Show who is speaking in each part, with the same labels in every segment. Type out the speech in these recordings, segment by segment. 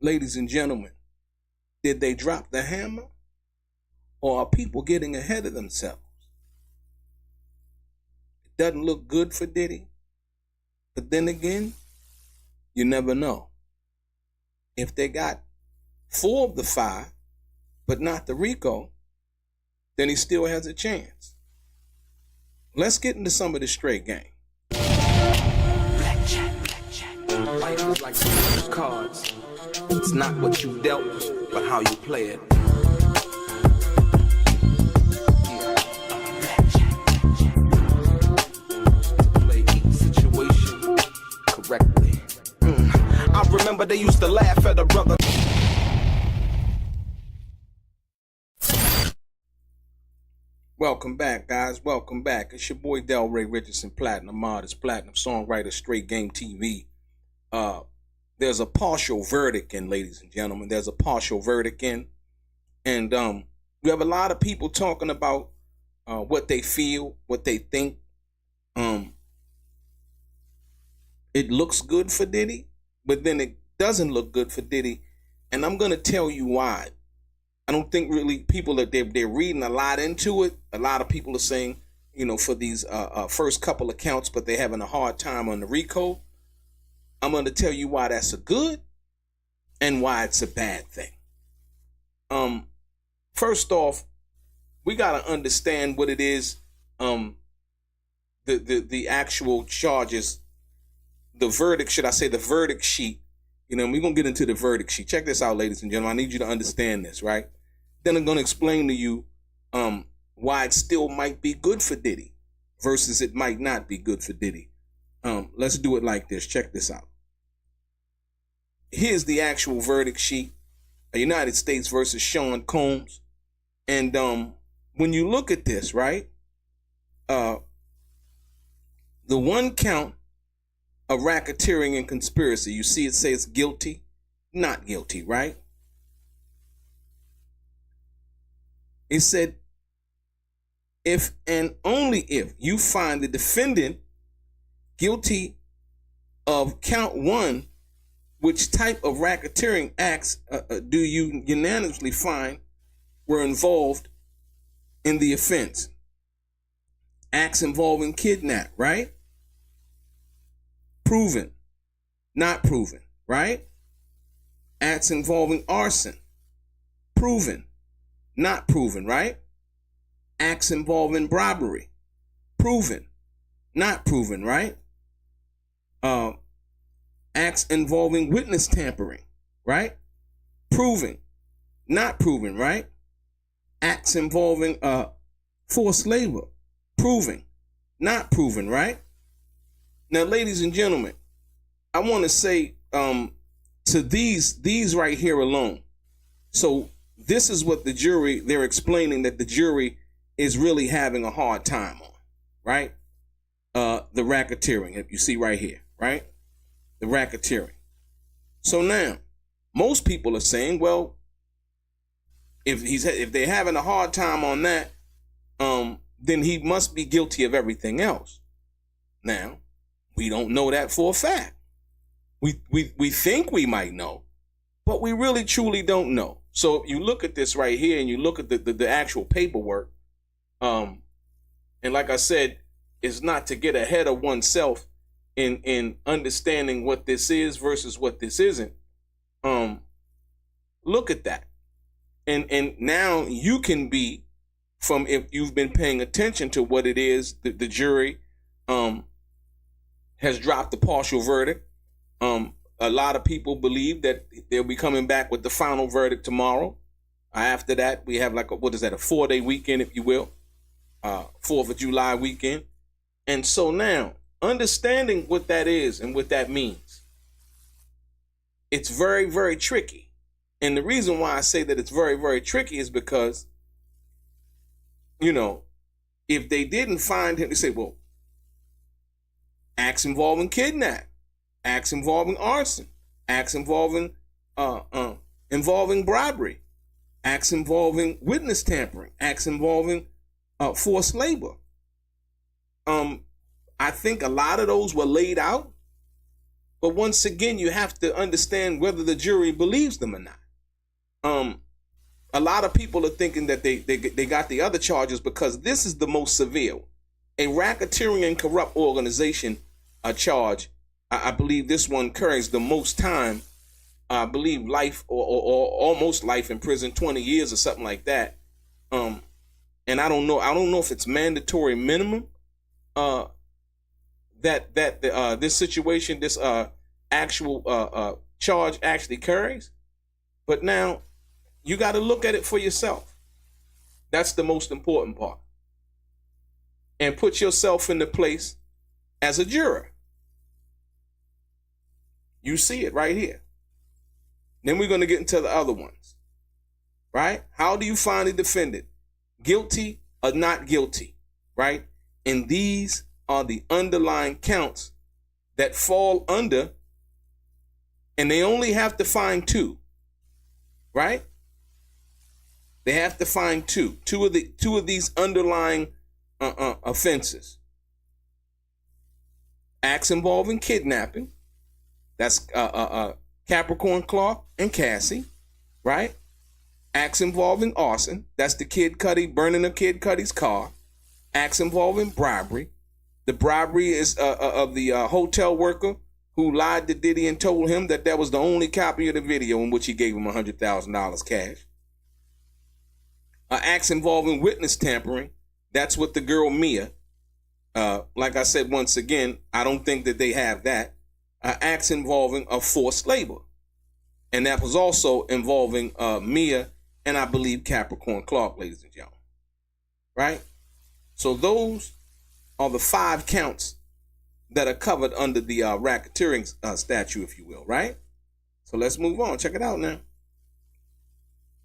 Speaker 1: ladies and gentlemen, did they drop the hammer, or are people getting ahead of themselves? It doesn't look good for Diddy, but then again, you never know. If they got 4 of the 5, but not the RICO, then he still has a chance. Let's get into some of the straight game.
Speaker 2: Life is like a game of cards. It's not what you dealt, but how you play it. To play each situation correctly. I remember they used to laugh at a brother.
Speaker 1: Welcome back, guys. Welcome back. It's your boy DELRAY, Richardson, Platinum Artist, Platinum Songwriter, Straight Game TV. There's a partial verdict in, ladies and gentlemen. There's a partial verdict in. And we have a lot of people talking about what they feel, what they think. It looks good for Diddy, but then it doesn't look good for Diddy. And I'm going to tell you why. I don't think really people that they're reading a lot into it. A lot of people are saying, for these first couple of counts, but they're having a hard time on the RICO. I'm going to tell you why that's a good and why it's a bad thing. First off, we got to understand what it is. The actual charges, the verdict, should I say the verdict sheet? We're going to get into the verdict sheet. Check this out, ladies and gentlemen. I need you to understand this, right? Then I'm going to explain to you why it still might be good for Diddy versus it might not be good for Diddy. Let's do it like this. Check this out. Here's the actual verdict sheet. United States versus Sean Combs. And when you look at this, right, the one count of racketeering and conspiracy, you see it says guilty, not guilty, right? It said, if and only if you find the defendant guilty of count 1, which type of racketeering acts do you unanimously find were involved in the offense? Acts involving kidnap, right? Proven, not proven, right? Acts involving arson, proven, not proven, right? Acts involving robbery, proven, not proven, right? Acts involving witness tampering, right? Proven, not proven, right? Acts involving forced labor, proven, not proven, right? Now, ladies and gentlemen, I want to say to these right here alone. So this is what the jury, they're explaining that the jury is really having a hard time on, right? The racketeering, you see right here, right? The racketeering. So now, most people are saying, well, if they're having a hard time on that, then he must be guilty of everything else. Now, we don't know that for a fact. We think we might know, but we really truly don't know. So you look at this right here and you look at the actual paperwork, and like I said, it's not to get ahead of oneself in understanding what this is versus what this isn't. Look at that. And now you can be, from, if you've been paying attention to what it is, the jury has dropped the partial verdict. A lot of people believe that they'll be coming back with the final verdict tomorrow. After that, we have like a 4-day weekend, if you will. 4th of July weekend. And so now, understanding what that is and what that means, it's very, very tricky. And the reason why I say that it's very, very tricky is because, if they didn't find him, they say, well, acts involving kidnap, acts involving arson, acts involving involving robbery, acts involving witness tampering, acts involving forced labor. I think a lot of those were laid out But once again, you have to understand whether the jury believes them or not. A lot of people are thinking that they got the other charges because this is the most severe. A racketeering and corrupt organization charge. I believe this one carries the most time. I believe life or almost life in prison, 20 years or something like that. And I don't know if it's mandatory minimum. This situation, this actual charge actually carries. But now you got to look at it for yourself. That's the most important part. And put yourself in the place as a juror. You see it right here. Then we're going to get into the other ones. Right? How do you find the defendant? Guilty or not guilty? Right? And these are the underlying counts that fall under, and they only have to find two. Right? They have to find two of these underlying offenses. Acts involving kidnapping. That's Capricorn Clark and Cassie, right? Acts involving arson. That's the Kid Cudi burning the Kid Cudi's car. Acts involving bribery. The bribery is of the hotel worker who lied to Diddy and told him that was the only copy of the video in which he gave him $100,000 cash. Acts involving witness tampering. That's with the girl Mia. Like I said, once again, I don't think that they have that. Acts involving forced labor. And that was also involving Mia and I believe Capricorn Clark, ladies and gentlemen. Right? So those are the 5 counts that are covered under the racketeering statute, if you will, right? So let's move on. Check it out now.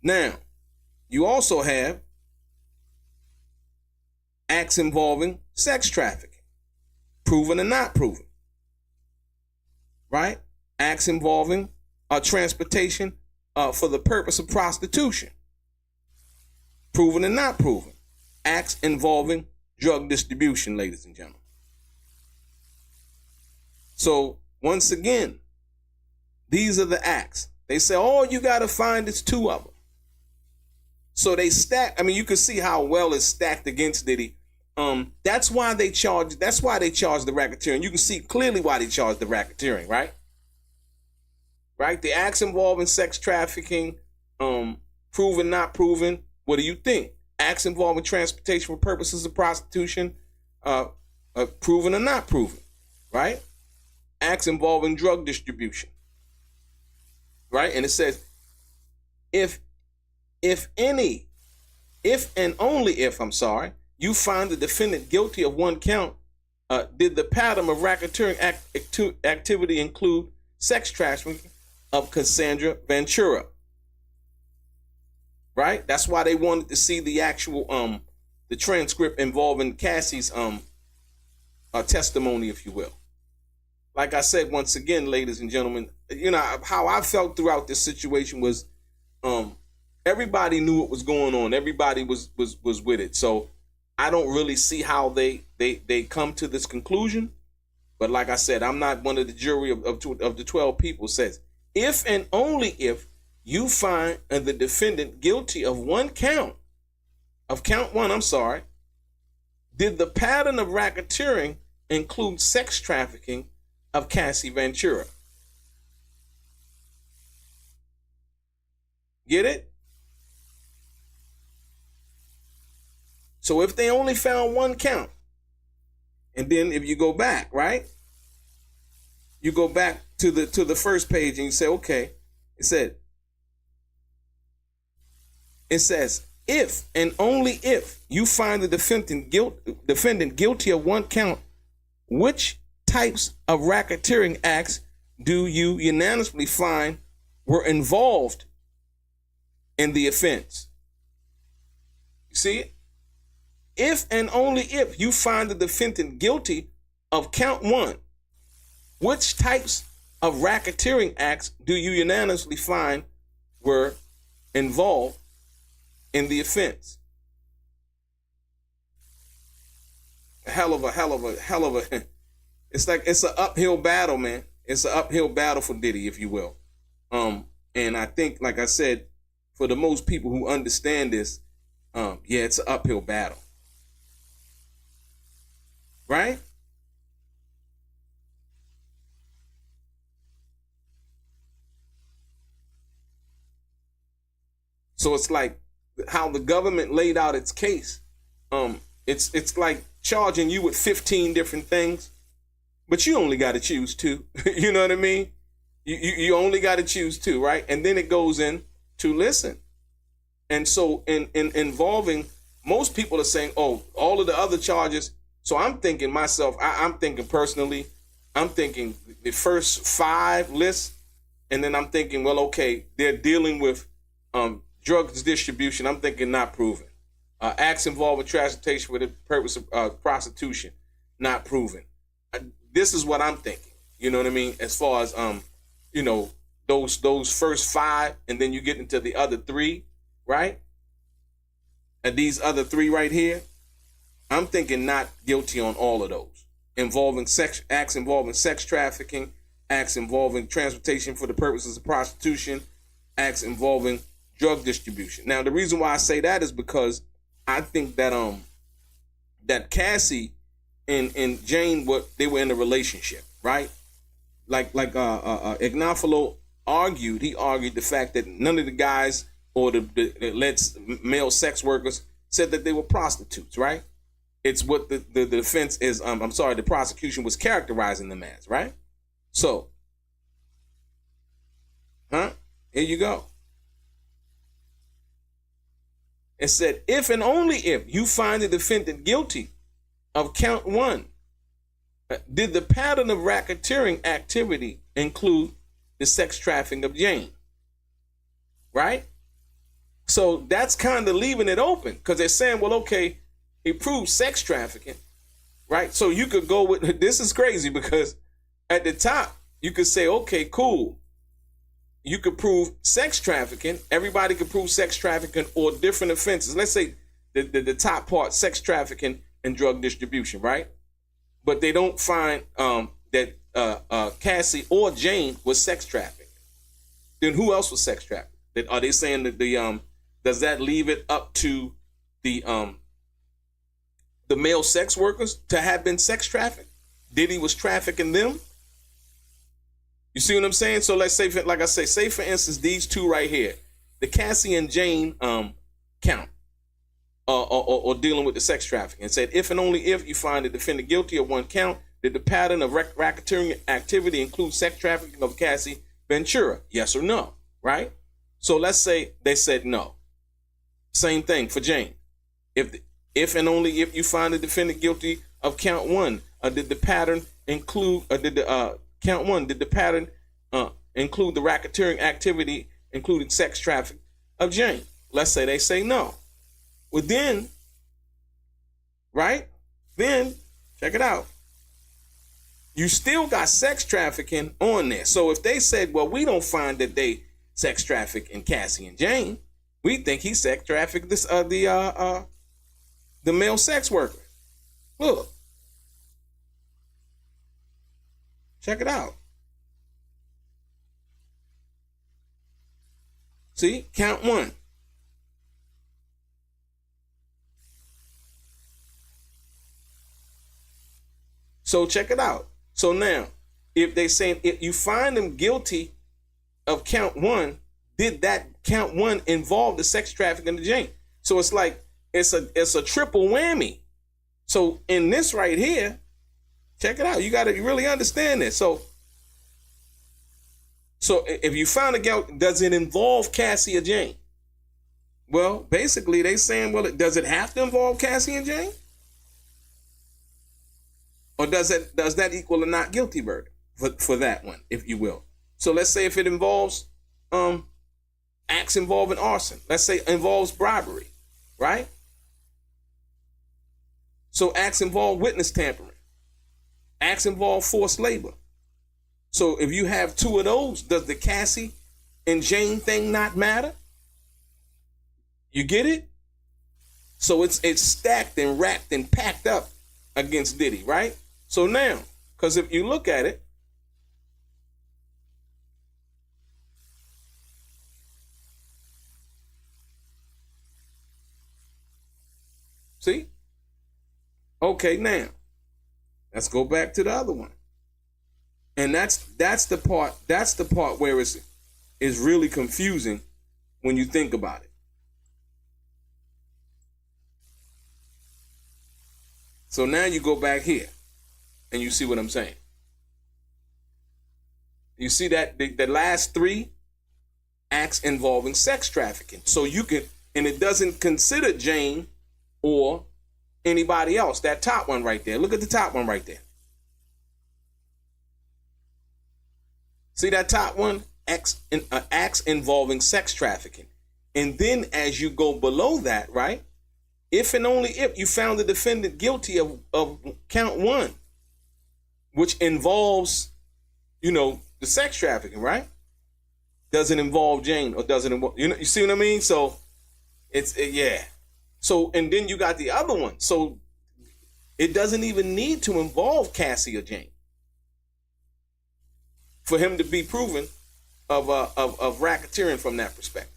Speaker 1: Now, you also have acts involving sex trafficking, proven or not proven, right? Acts involving transportation for the purpose of prostitution, proven or not proven. Acts involving drug distribution, ladies and gentlemen. So once again, these are the acts. They say, all you got to find is 2 of them. So they stack. I mean, you can see how well it's stacked against Diddy. That's why they charge the racketeering. You can see clearly why they charge the racketeering, right? Right? The acts involving sex trafficking, proven, not proven. What do you think? Acts involving transportation for purposes of prostitution, proven or not proven, right? Acts involving drug distribution, right? And it says, if and only if, you find the defendant guilty of 1 count, did the pattern of racketeering activity include sex trafficking of Cassandra Ventura? Right? That's why they wanted to see the actual the transcript involving Cassie's testimony, if you will. Like I said, once again, ladies and gentlemen, you know how I felt throughout this situation was everybody knew what was going on. Everybody was with it. So I don't really see how they come to this conclusion. But like I said, I'm not one of the jury of the 12 people. Says, if and only if you find the defendant guilty of 1 count, count 1, did the pattern of racketeering include sex trafficking of Cassie Ventura? Get it? So if they only found 1 count, and then if you go back, right? You go back to the first page and you say, okay, it says, if and only if you find the defendant guilty of 1 count, which types of racketeering acts do you unanimously find were involved in the offense? You see it? If and only if you find the defendant guilty of count 1, which types of racketeering acts do you unanimously find were involved in the offense? Hell of a. It's like it's an uphill battle, man. It's an uphill battle for Diddy, if you will. And I think, like I said, for the most people who understand this, yeah, it's an uphill battle. Right? So it's like how the government laid out its case. It's like charging you with 15 different things, but you only got to choose two. You know what I mean? You only got to choose two, right? And then it goes in to listen. And so in involving, most people are saying, oh, all of the other charges. So I'm thinking myself, I'm thinking personally, I'm thinking the first 5 lists, and then I'm thinking, well, okay, they're dealing with drugs distribution. I'm thinking not proven. Acts involving transportation for the purpose of prostitution, not proven. This is what I'm thinking. You know what I mean? As far as those first 5, and then you get into the other 3, right? And these other 3 right here, I'm thinking not guilty on all of those. Acts involving sex trafficking, acts involving transportation for the purposes of prostitution, acts involving drug distribution. Now, the reason why I say that is because I think that that Cassie and Jane they were in a relationship, right? Like Ignafalo argued the fact that none of the guys or the male sex workers said that they were prostitutes, right? It's what the defense is. The prosecution was characterizing them as, right? So, here you go. It said, if and only if you find the defendant guilty of count 1, did the pattern of racketeering activity include the sex trafficking of Jane? Right? So that's kind of leaving it open, because they're saying, well, okay, he proved sex trafficking, right? So you could go with, this is crazy, because at the top, you could say, okay, cool. You could prove sex trafficking. Everybody could prove sex trafficking or different offenses. Let's say the top part, sex trafficking and drug distribution, right? But they don't find that Cassie or Jane was sex trafficking. Then who else was sex trafficking? Are they saying that does that leave it up to the male sex workers to have been sex trafficked? Diddy was trafficking them? You see what I'm saying? So let's say, like I say for instance, these 2 right here, the Cassie and Jane count, or dealing with the sex trafficking. It said, if and only if you find the defendant guilty of 1 count, did the pattern of racketeering activity include sex trafficking of Cassie Ventura? Yes or no, right? So let's say they said no. Same thing for Jane. If and only if you find the defendant guilty of count 1, did the pattern include, count 1, did the pattern include the racketeering activity, including sex trafficking of Jane? Let's say they say no. Well then, right? Then, check it out. You still got sex trafficking on there. So if they said, well, we don't find that they sex traffic in Cassie and Jane, we think he sex trafficked the male sex worker. Look. Check it out. See, count 1. So check it out. So now, if they saying if you find them guilty of count 1, did that count 1 involve the sex trafficking of Jane? So it's like it's a triple whammy. So in this right here, check it out. You got to really understand this. So if you found a guilt, does it involve Cassie or Jane? Well, basically they saying, well, does it have to involve Cassie and Jane? Or does that equal a not guilty verdict for that one, if you will? So let's say if it involves acts involving arson, let's say involves bribery, right? So acts involve witness tampering. Acts involve forced labor. So if you have 2 of those, does the Cassie and Jane thing not matter? You get it? So it's stacked and wrapped and packed up against Diddy, right? So now, because if you look at it, See? Okay, now let's go back to the other one. And that's the part where it's really confusing when you think about it. So now you go back here and you see what I'm saying. You see that the last three acts involving sex trafficking. So you can, and it doesn't consider Jane or anybody else. That top one right there. Look at the top one right there. See that top one? Acts involving sex trafficking. And then as you go below that, right? If and only if you found the defendant guilty of count one, which involves, the sex trafficking, right? Doesn't involve Jane or doesn't involve, you see what I mean? So yeah. So, and then you got the other one. So it doesn't even need to involve Cassie or Jane for him to be proven of racketeering from that perspective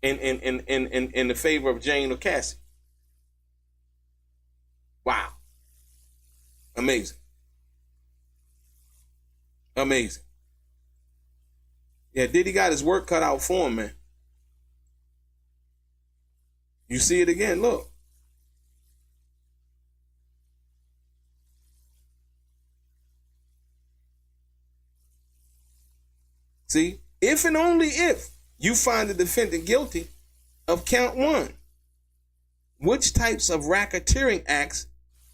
Speaker 1: in the favor of Jane or Cassie. Wow. Amazing. Amazing. Yeah, Diddy got his work cut out for him, man. You see it again, look. See, if and only if you find the defendant guilty of count one, which types of racketeering acts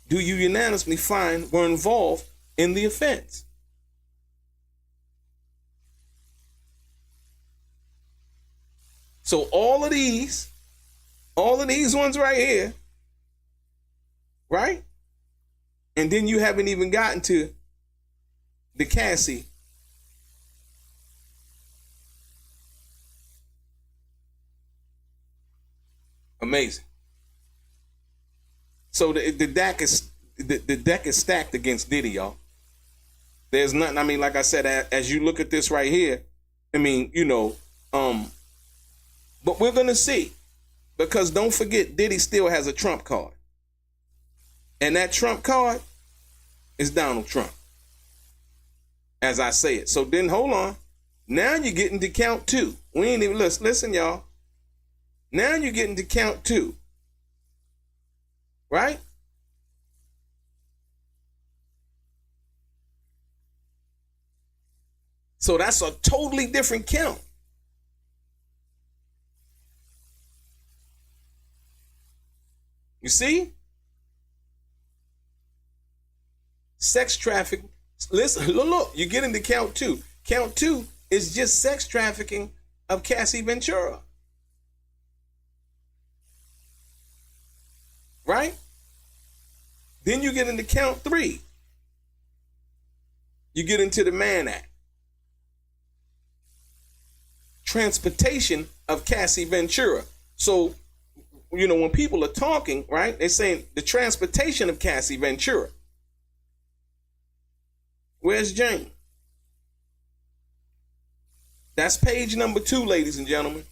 Speaker 1: do you unanimously find were involved in the offense? So all of these ones right here, right? And then you haven't even gotten to the Cassie. Amazing. So the deck is stacked against Diddy, y'all. There's nothing. I mean, like I said, as you look at this right here, I mean, but we're gonna see, because don't forget, Diddy still has a trump card, and that trump card is Donald Trump, as I say it. So then, hold on. Now you're getting to count two. We ain't even listen, y'all. Now you're getting to count two. Right? So that's a totally different count. You see? Sex trafficking. Listen, look, you're getting to count two. Count two is just sex trafficking of Cassie Ventura. Right? Then you get into count three. You get into the Mann Act. Transportation of Cassie Ventura. So, when people are talking, right, they're saying the transportation of Cassie Ventura. Where's Jane? That's page number 2, ladies and gentlemen.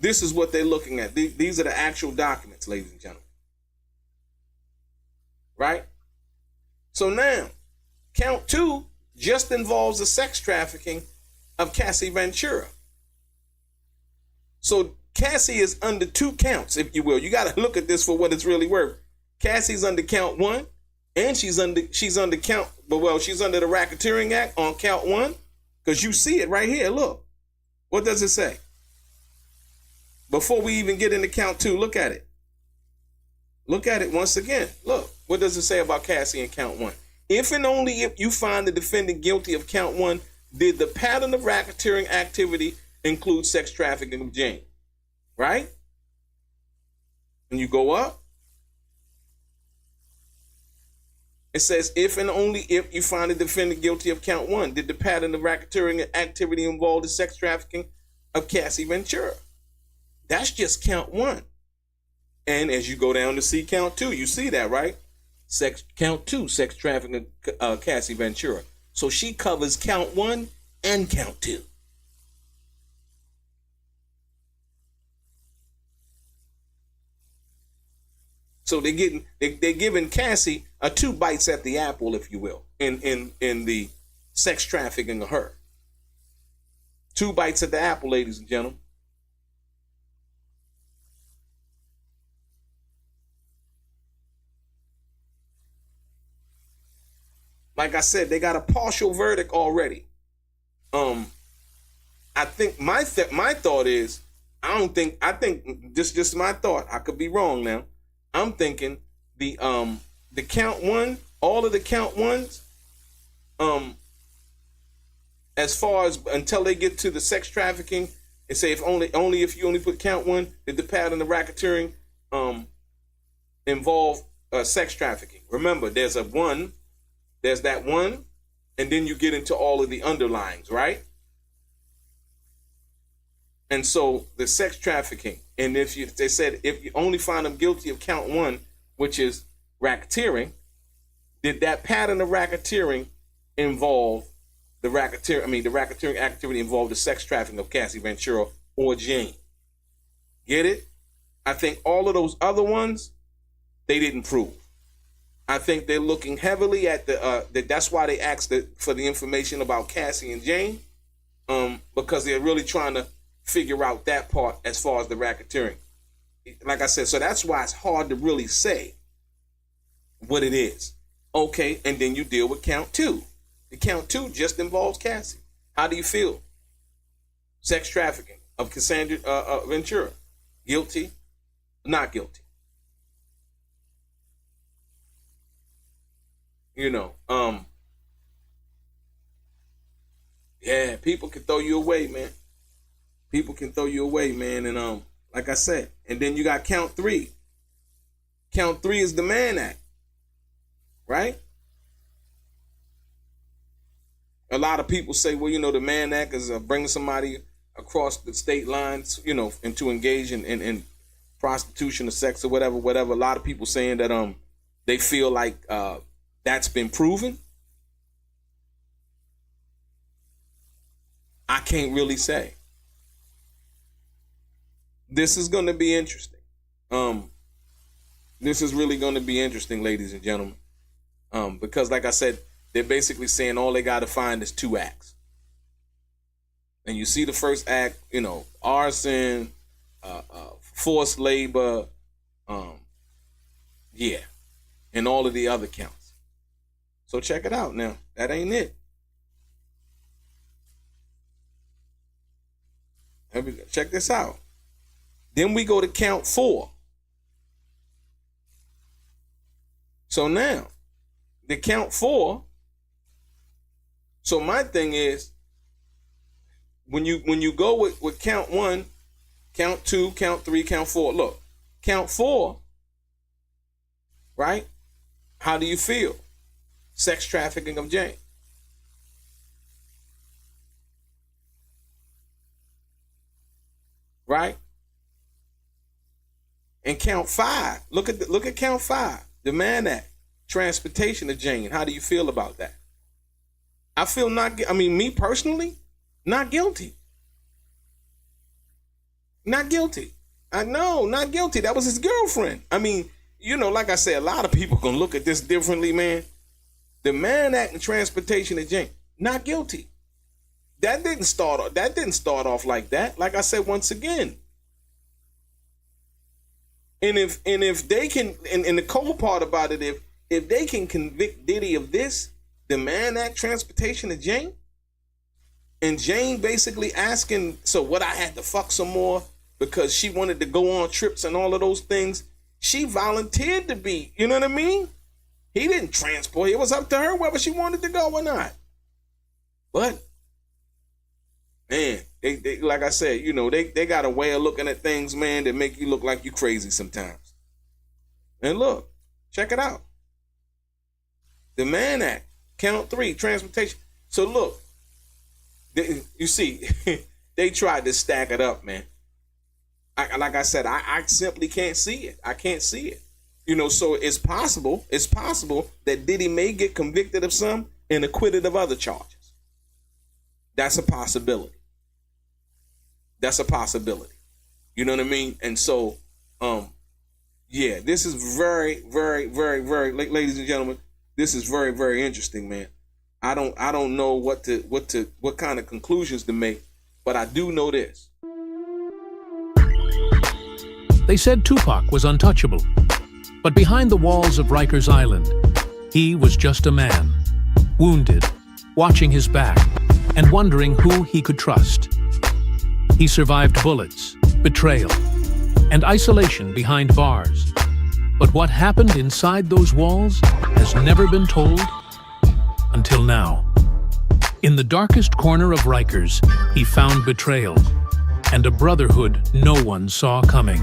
Speaker 1: This is what they're looking at. These are the actual documents, ladies and gentlemen. Right? So now, count 2 just involves the sex trafficking of Cassie Ventura. So Cassie is under 2 counts, if you will. You got to look at this for what it's really worth. Cassie's under count 1, and she's under the Racketeering Act on count 1, because you see it right here. Look, what does it say? Before we even get into count 2, look at it. Look at it once again. Look, what does it say about Cassie in count 1? If and only if you find the defendant guilty of count 1, did the pattern of racketeering activity include sex trafficking of Jane? Right? And you go up. It says, if and only if you find the defendant guilty of count 1, did the pattern of racketeering activity involve the sex trafficking of Cassie Ventura? That's just count 1. And as you go down to see count 2, you see that, right? Count 2, sex trafficking of Cassie Ventura. So she covers count 1 and count 2. So they're giving Cassie a 2 bites at the apple, if you will, in the sex trafficking of her. 2 bites at the apple, ladies and gentlemen. Like I said, they got a partial verdict already. I think my thought is, I think just my thought. I could be wrong now. I'm thinking the count one, all of the count ones, as far as until they get to the sex trafficking, and say if you only put count one, did the pattern of racketeering involve sex trafficking? Remember, there's that one, and then you get into all of the underlyings, right? And so the sex trafficking, and they said if you only find them guilty of count one, which is racketeering, did that pattern of racketeering involve the racketeering activity involved the sex trafficking of Cassie Ventura or Jane? Get it? I think all of those other ones, they didn't prove. I think they're looking heavily at that's why they asked for the information about Cassie and Jane, because they're really trying to figure out that part as far as the racketeering. Like I said, so that's why it's hard to really say what it is. Okay, and then you deal with count two. The count two just involves Cassie. How do you feel? Sex trafficking of Cassandra Ventura. Guilty? Not guilty? Yeah, people can throw you away, man. People can throw you away, man. And like I said, and then you got count three. Count three is the Mann Act, right? A lot of people say, well, the Mann Act is bringing somebody across the state lines, and to engage in prostitution or sex or whatever. A lot of people saying that they feel like that's been proven. I can't really say. This is going to be interesting. This is really going to be interesting, ladies and gentlemen. Because like I said, they're basically saying all they got to find is 2 acts. And you see the first act, arson, forced labor, and all of the other counts. So check it out now. That ain't it. Check this out. Then we go to count 4. So now, the count 4. So my thing is, when you go with count 1, count 2, count 3, count 4. Look, count 4, right? How do you feel? Sex trafficking of Jane. Right? And count 5. Look at count 5. The Mann Act. Transportation of Jane. How do you feel about that? I feel me personally, not guilty. Not guilty. I know, not guilty. That was his girlfriend. Like I said, a lot of people gonna look at this differently, man. The Mann Act and transportation of Jane, not guilty. That didn't start off like that. Like I said, once again. And if they can, and the cold part about it, if they can convict Diddy of this, the Mann Act transportation of Jane, and Jane basically asking, so what, I had to fuck some more because she wanted to go on trips and all of those things. She volunteered to be, you know what I mean? He didn't transport. It was up to her whether she wanted to go or not. But man, they like I said, they got a way of looking at things, man, that make you look like you crazy sometimes. And look, check it out. The Mann Act, count 3, transportation. So look, you see, they tried to stack it up, man. Like I said, I simply can't see it. I can't see it. So it's possible that Diddy may get convicted of some and acquitted of other charges. That's a possibility. You know what I mean? And so, Yeah, this is very, very, very, very, ladies and gentlemen, this is very, very interesting, man. I don't know what kind of conclusions to make, but I do know this.
Speaker 3: They said Tupac was untouchable, but behind the walls of Rikers Island, he was just a man, wounded, watching his back, and wondering who he could trust. He survived bullets, betrayal, and isolation behind bars. But what happened inside those walls has never been told until now. In the darkest corner of Rikers, he found betrayal and a brotherhood no one saw coming.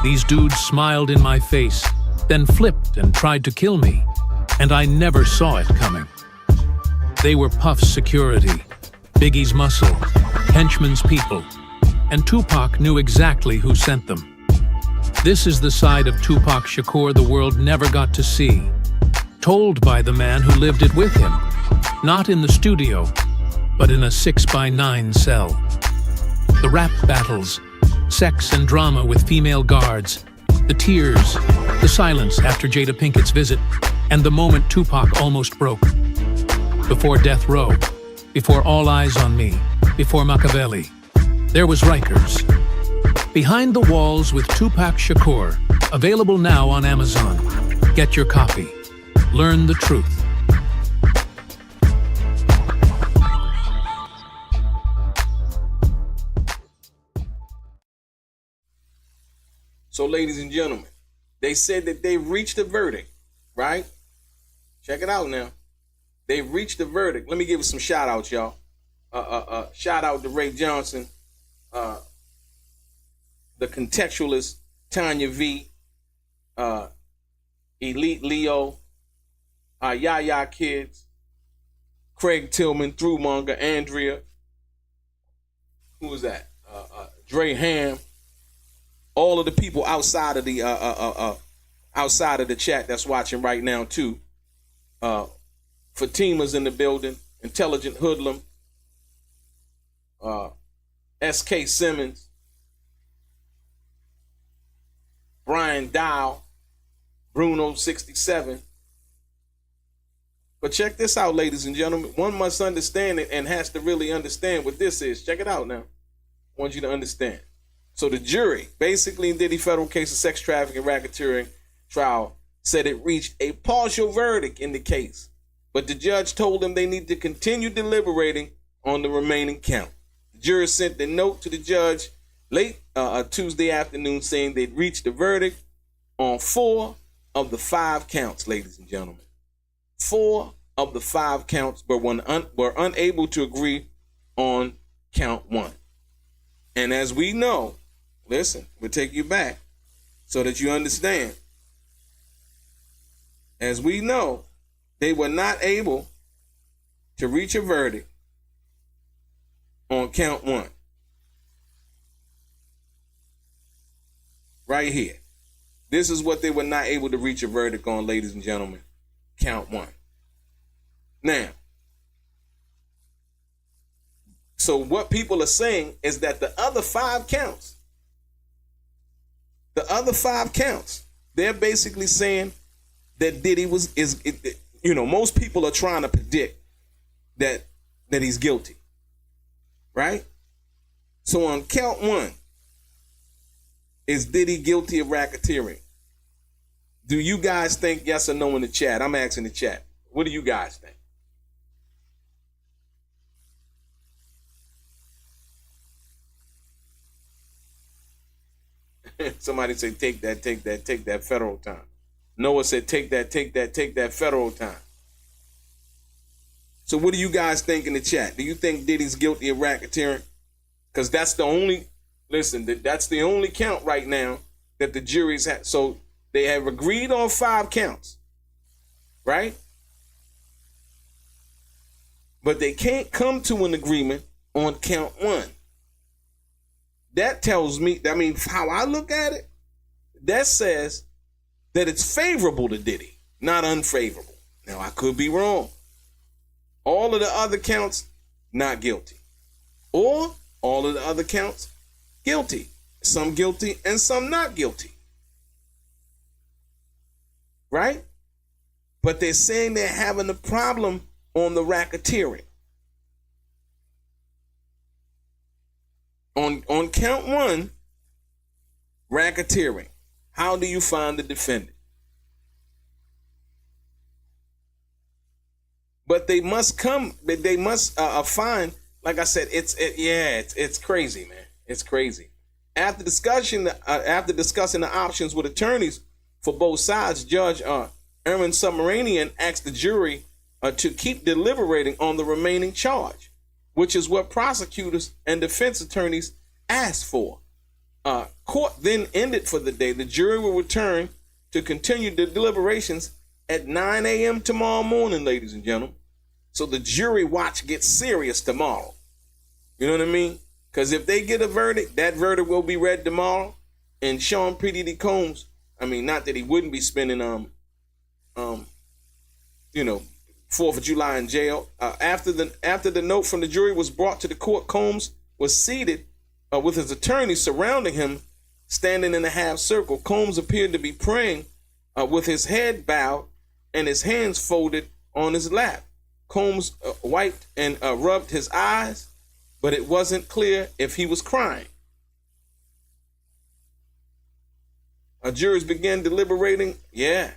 Speaker 3: These dudes smiled in my face, then flipped and tried to kill me, and I never saw it coming. They were Puff's security, Biggie's muscle, Henchman's people, and Tupac knew exactly who sent them. This is the side of Tupac Shakur the world never got to see, told by the man who lived it with him, not in the studio, but in a 6x9 cell. The rap battles, sex and drama with female guards, the tears, the silence after Jada Pinkett's visit, and the moment Tupac almost broke. Before Death Row, before All Eyes on Me, before Machiavelli, there was Rikers. Behind the Walls with Tupac Shakur, available now on Amazon. Get your copy. Learn the truth.
Speaker 1: So, ladies and gentlemen, they said that they reached a verdict, right? Check it out now. They reached a verdict. Let me give some shout outs, y'all. Shout out to Ray Johnson, the contextualist Tanya V, Elite Leo, Yaya Kids, Craig Tillman, Throughmonger, Andrea. Who was that? Dre Ham. All of the people outside of the chat that's watching right now too. Fatima's in the building. Intelligent Hoodlum. S.K. Simmons. Brian Dow. Bruno 67. But check this out, ladies and gentlemen. One must understand it and has to really understand what this is. Check it out now. I want you to understand. So the jury, basically in Diddy federal case of sex trafficking and racketeering trial, said it reached a partial verdict in the case. But the judge told them they need to continue deliberating on the remaining count. The jury sent a note to the judge late Tuesday afternoon saying they'd reached a verdict on 4 of the 5 counts, ladies and gentlemen. 4 of the 5 counts, but were unable to agree on count 1. And as we know, listen, we'll take you back so that you understand. As we know, they were not able to reach a verdict on count 1. Right here. This is what they were not able to reach a verdict on, ladies and gentlemen. Count 1. Now, so what people are saying is that the other 5 counts, they're basically saying that Diddy most people are trying to predict that he's guilty, right? So on count 1, is Diddy guilty of racketeering? Do you guys think yes or no in the chat? I'm asking the chat. What do you guys think? Somebody say, take that federal time. Noah said, take that federal time. So what do you guys think in the chat? Do you think Diddy's guilty of racketeering? Because that's the only count right now that the jury's had. So they have agreed on 5 counts, right? But they can't come to an agreement on count 1. That tells me, how I look at it, that says that it's favorable to Diddy, not unfavorable. Now, I could be wrong. All of the other counts, not guilty. Or all of the other counts, guilty. Some guilty and some not guilty. right? But they're saying they're having a problem on the racketeering. On count one, racketeering. How do you find the defendant? But they must find, like I said, it's crazy, man. It's crazy. After discussing the options with attorneys for both sides, Judge Aaron Subramanian asked the jury to keep deliberating on the remaining charge, which is what prosecutors and defense attorneys asked for. Court then ended for the day. The jury will return to continue the deliberations at 9 a.m. tomorrow morning, ladies and gentlemen. So the jury watch gets serious tomorrow. You know what I mean? Because if they get a verdict, that verdict will be read tomorrow. And Sean P. Diddy Combs, I mean, not that he wouldn't be spending 4th of July in jail. After the note from the jury was brought to the court, Combs was seated with his attorney surrounding him, standing in a half circle. Combs appeared to be praying with his head bowed and his hands folded on his lap. Combs wiped and rubbed his eyes, but it wasn't clear if he was crying. Jurors began deliberating. Yeah.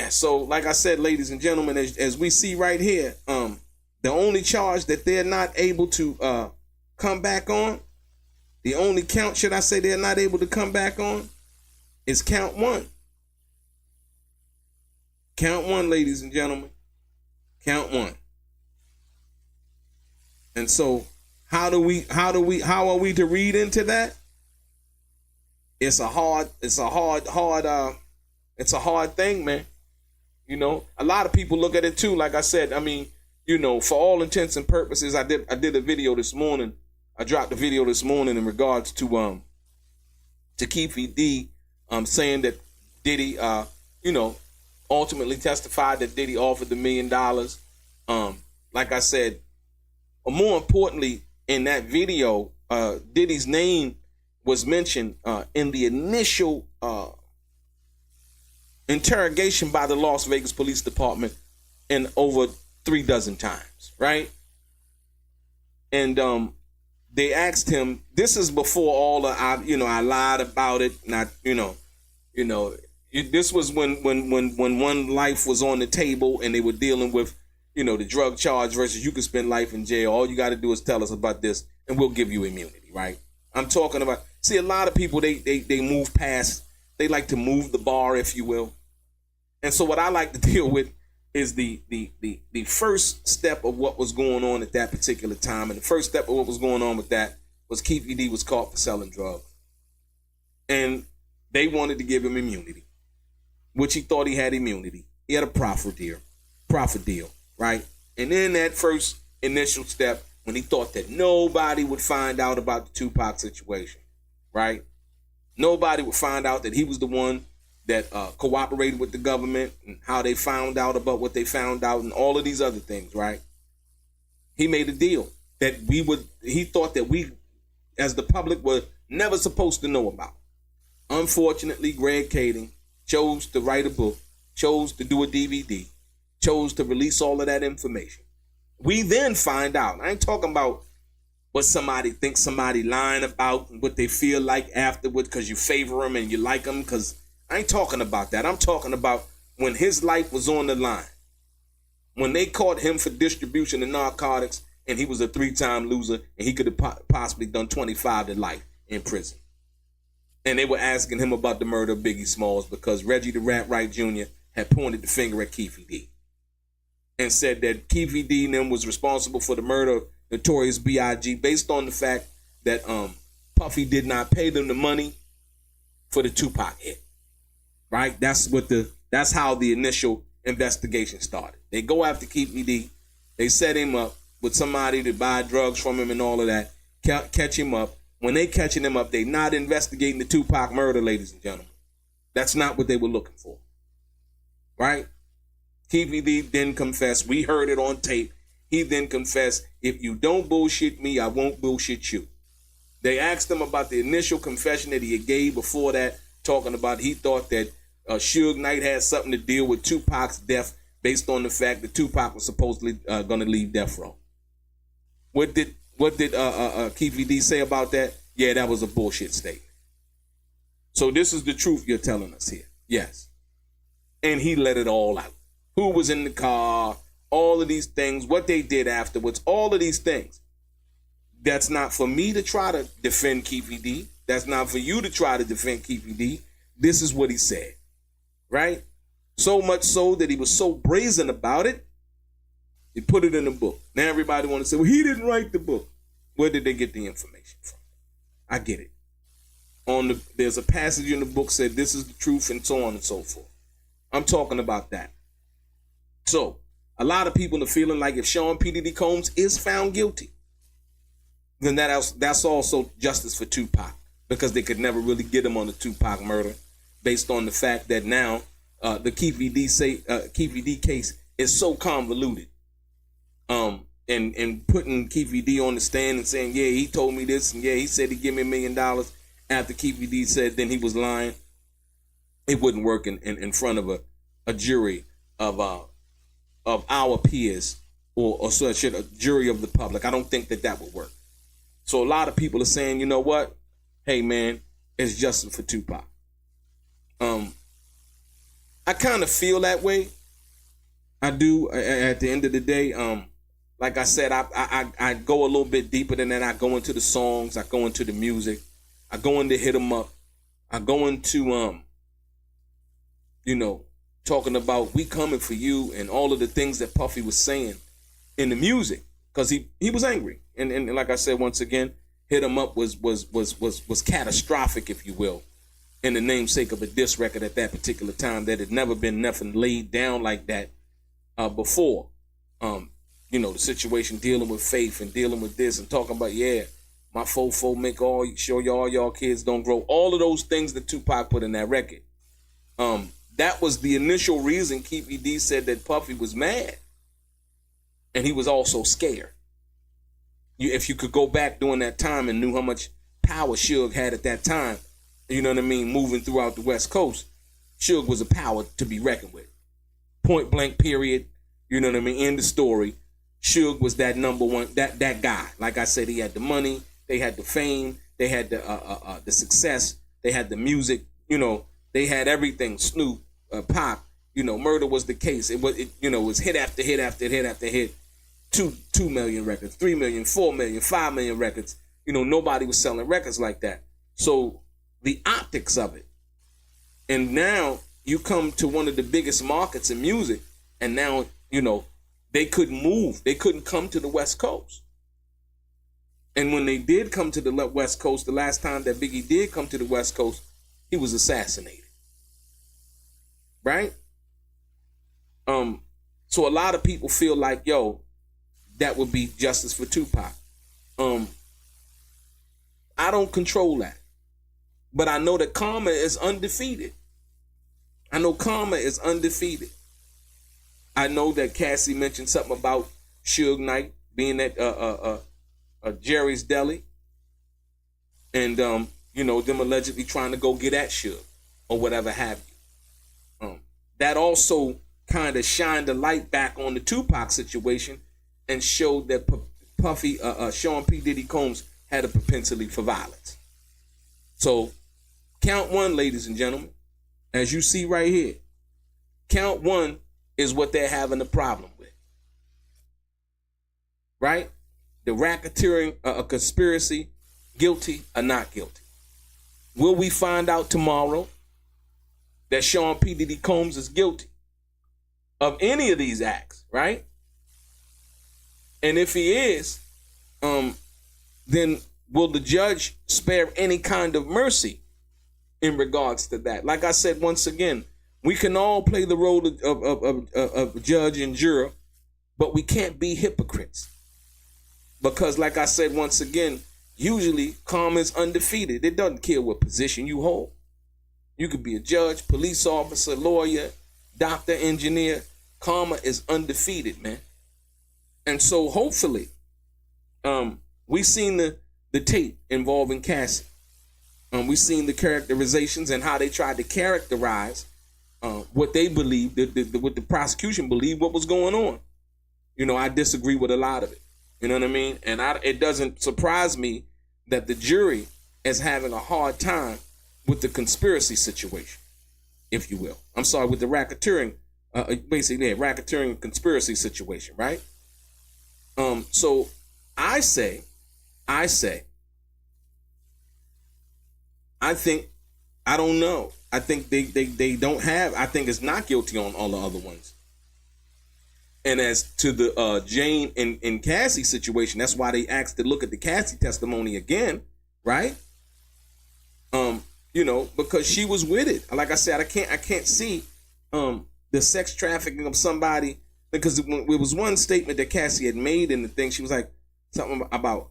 Speaker 1: So like I said, ladies and gentlemen, as we see right here, the only charge that they're not able to come back on, the only count, should I say, they're not able to come back on, is count one. Count one, ladies and gentlemen. Count one. And so how are we to read into that? It's a hard thing, man. You know, a lot of people look at it too. Like I said, I mean, you know, for all intents and purposes, I did a video this morning. I dropped a video this morning in regards to Keefe D saying that Diddy ultimately testified that Diddy offered the $1 million. Like I said, more importantly, in that video, Diddy's name was mentioned in the initial interrogation by the Las Vegas Police Department in over 36 times, right? And they asked him, this is before all the, I lied about it, not, this was when one life was on the table and they were dealing with, the drug charge versus you can spend life in jail. All you got to do is tell us about this and we'll give you immunity, right? I'm talking about, see, a lot of people, they move past, they like to move the bar, if you will. And so what I like to deal with is the first step of what was going on at that particular time. And the first step of what was going on with that was Keefe D was caught for selling drugs. And they wanted to give him immunity, which he thought he had immunity. He had a profit deal, right? And then that first initial step, when he thought that nobody would find out about the Tupac situation, right? Nobody would find out that he was the one that cooperated with the government and how they found out about what they found out and all of these other things, right? He made a deal that he thought that we, as the public, were never supposed to know about. Unfortunately, Greg Kading chose to write a book, chose to do a DVD, chose to release all of that information. We then find out. I ain't talking about what somebody thinks somebody lying about and what they feel like afterward because you favor them and you like them, because I ain't talking about that. I'm talking about when his life was on the line. When they caught him for distribution of narcotics and he was a 3-time loser and he could have possibly done 25 to life in prison. And they were asking him about the murder of Biggie Smalls because Reggie the Rat Wright Jr. had pointed the finger at Keefe D and said that Keefe D and them was responsible for the murder of Notorious B.I.G. based on the fact that Puffy did not pay them the money for the Tupac hit. Right? That's how the initial investigation started. They go after Keefe D. They set him up with somebody to buy drugs from him and all of that. Catch him up. When they catching him up, they not investigating the Tupac murder, ladies and gentlemen. That's not what they were looking for. Right? Keefe D then confessed. We heard it on tape. He then confessed, if you don't bullshit me, I won't bullshit you. They asked him about the initial confession that he gave before that, talking about he thought that Suge Knight had something to deal with Tupac's death based on the fact that Tupac was supposedly going to leave death row. What did Keith D say about that? Yeah, that was a bullshit statement. So this is the truth you're telling us here. Yes. And he let it all out. Who was in the car, all of these things, what they did afterwards, all of these things. That's not for me to try to defend Keith D. That's not for you to try to defend Keith D. This is what he said, right? So much so that he was so brazen about it, he put it in the book. Now everybody want to say, well, he didn't write the book. Where did they get the information from? I get it. There's a passage in the book said this is the truth and so on and so forth. I'm talking about that. So a lot of people are feeling like if Sean P. Diddy Combs is found guilty, then that's also justice for Tupac, because they could never really get him on the Tupac murder based on the fact that now the Keith D case is so convoluted. And putting Keith D on the stand and saying, yeah, he told me this, and yeah, he said he'd give me $1 million after Keith D said then he was lying. It wouldn't work in front of a jury of our peers or such a jury of the public. I don't think that would work. So a lot of people are saying, you know what? Hey man, it's justice for Tupac. I kind of feel that way. I do. At the end of the day, like I said, I go a little bit deeper than that. I go into the songs. I go into the music. I go into Hit 'Em Up. I go into talking about we coming for you and all of the things that Puffy was saying in the music, because he was angry. And like I said, once again, Hit 'Em Up was catastrophic, if you will, in the namesake of a diss record at that particular time that had never been nothing laid down like that before. The situation dealing with Faith and dealing with this and talking about, yeah, my fofo make sure y'all kids don't grow. All of those things that Tupac put in that record. That was the initial reason Keith D said that Puffy was mad. And he was also scared. If you could go back during that time and knew how much power Suge had at that time, you know what I mean, moving throughout the West Coast, Suge was a power to be reckoned with. Point blank, period. You know what I mean? End of story. Suge was that number one, that guy. Like I said, he had the money, they had the fame, they had the success, they had the music, they had everything. Snoop, Pop, Murder was the case. It was hit after hit after hit after hit. 2 million records, 3 million, 4 million, 5 million records. Nobody was selling records like that. So the optics of it. And now you come to one of the biggest markets in music, and now, they couldn't move. They couldn't come to the West Coast. And when they did come to the West Coast, the last time that Biggie did come to the West Coast, he was assassinated. Right? So a lot of people feel like, yo, that would be justice for Tupac. I don't control that. But I know that karma is undefeated. I know karma is undefeated. I know that Cassie mentioned something about Suge Knight being at Jerry's Deli. And, them allegedly trying to go get at Suge or whatever have you. That also kind of shined a light back on the Tupac situation and showed that Sean P. Diddy Combs had a propensity for violence. So, count one, ladies and gentlemen. As you see right here, count one is what they're having a problem with. Right? The racketeering, a conspiracy, guilty or not guilty. Will we find out tomorrow that Sean P. Diddy Combs is guilty of any of these acts, right? And if he is, then will the judge spare any kind of mercy in regards to that? Like I said, once again, we can all play the role of judge and juror, but we can't be hypocrites. Because like I said, once again, usually karma is undefeated. It doesn't care what position you hold. You could be a judge, police officer, lawyer, doctor, engineer. Karma is undefeated, man. And so hopefully, we've seen the tape involving Cassie. We've seen the characterizations and how they tried to characterize what they believed, what the prosecution believed, what was going on. You know, I disagree with a lot of it. You know what I mean? And it doesn't surprise me that the jury is having a hard time with the conspiracy situation, if you will. I'm sorry, with the racketeering, racketeering conspiracy situation, right? So I think, I don't know. I think they don't have, I think it's not guilty on all the other ones. And as to the Jane and Cassie situation, that's why they asked to look at the Cassie testimony again, right? You know, because she was with it. Like I said, I can't see the sex trafficking of somebody, because it was one statement that Cassie had made in the thing. She was like something about,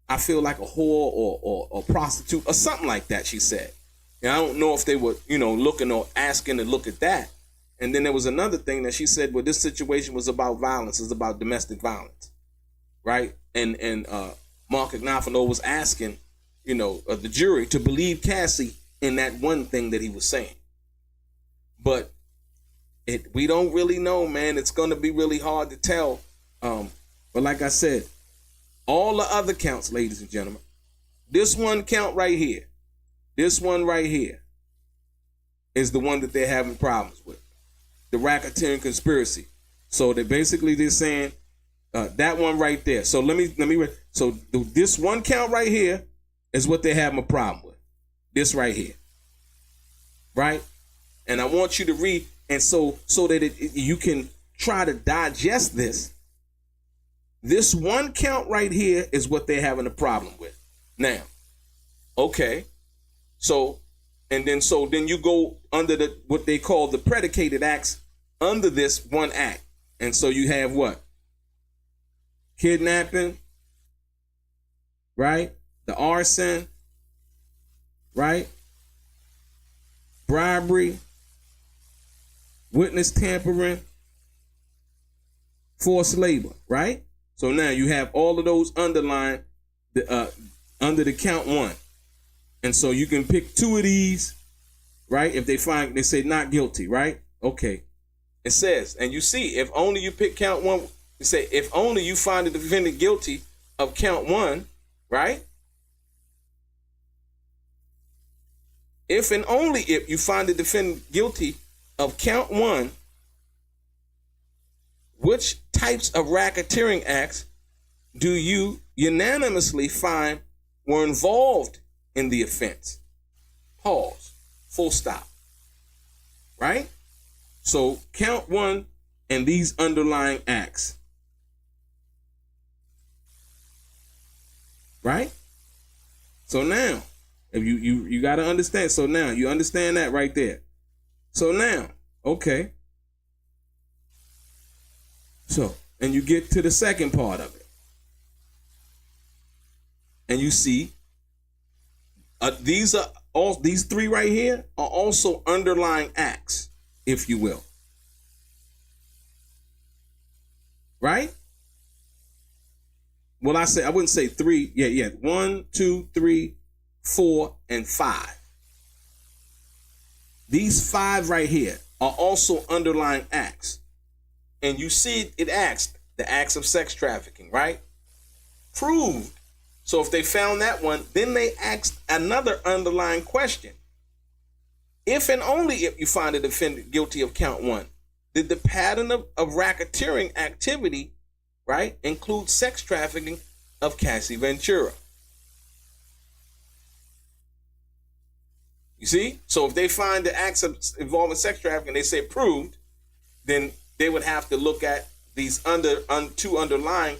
Speaker 1: I feel like a whore or prostitute or something like that, she said. And I don't know if they were, you know, looking or asking to look at that. And then there was another thing that she said, well, this situation was about violence. It's about domestic violence, right? And Mark Agnafano was asking, you know, the jury to believe Cassie in that one thing that he was saying. But we don't really know, man. It's going to be really hard to tell. But like I said, all the other counts, ladies and gentlemen, this one count right here, this one right here is the one that they're having problems with. The racketeering conspiracy. So they're saying that one right there. So let me read. So this one count right here is what they're having a problem with. This right here, right? And I want you to read, and so that you can try to digest this. This one count right here is what they're having a problem with. Now, okay, so then you go under what they call the predicated acts under this one act. And so you have what? Kidnapping, right? The arson, right? Bribery, witness tampering, forced labor, right? So now you have all of those underlined under the count one. And so you can pick two of these, right? If they say not guilty, right? Okay. It says, and you see, if only you pick count one, it say, if only you find the defendant guilty of count one, right? If and only if you find the defendant guilty of count one, which types of racketeering acts do you unanimously find were involved in the offense? Pause. Full stop. Right? So count one and these underlying acts. Right? So now, if you got to understand. So now you understand that right there. So now, okay. So, and you get to the second part of it. And you see, these three right here are also underlying acts, if you will. Right? Well, I wouldn't say three. Yeah. 1, 2, 3, 4, and 5. These 5 right here are also underlying acts. And you see it acts, the acts of sex trafficking, right? Proved. So if they found that one, then they asked another underlying question. If and only if you find the defendant guilty of count one, did the pattern of racketeering activity, right, include sex trafficking of Cassie Ventura? You see? So if they find the acts involving sex trafficking, they say proved, then they would have to look at these two underlying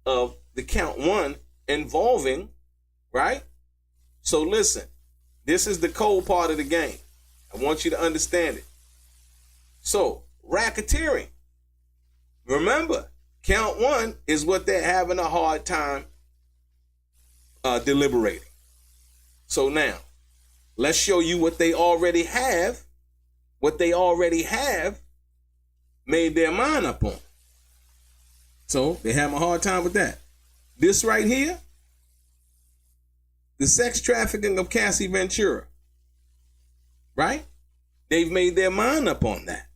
Speaker 1: of the count one involving, right? So listen, this is the cold part of the game. I want you to understand it. So racketeering, remember, count one is what they're having a hard time deliberating. So now, let's show you what they already have. What they already have made their mind up on. So they have a hard time with that. This right here, the sex trafficking of Cassie Ventura, right? They've made their mind up on that.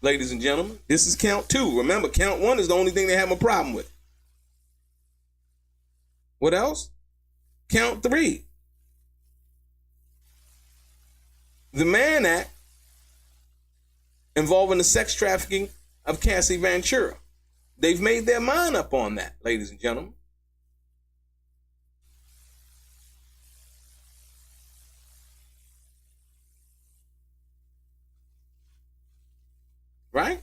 Speaker 1: Ladies and gentlemen, this is count 2. Remember, count 1 is the only thing they have a problem with. What else? Count 3. The Mann Act involving the sex trafficking of Cassie Ventura. They've made their mind up on that, ladies and gentlemen. Right?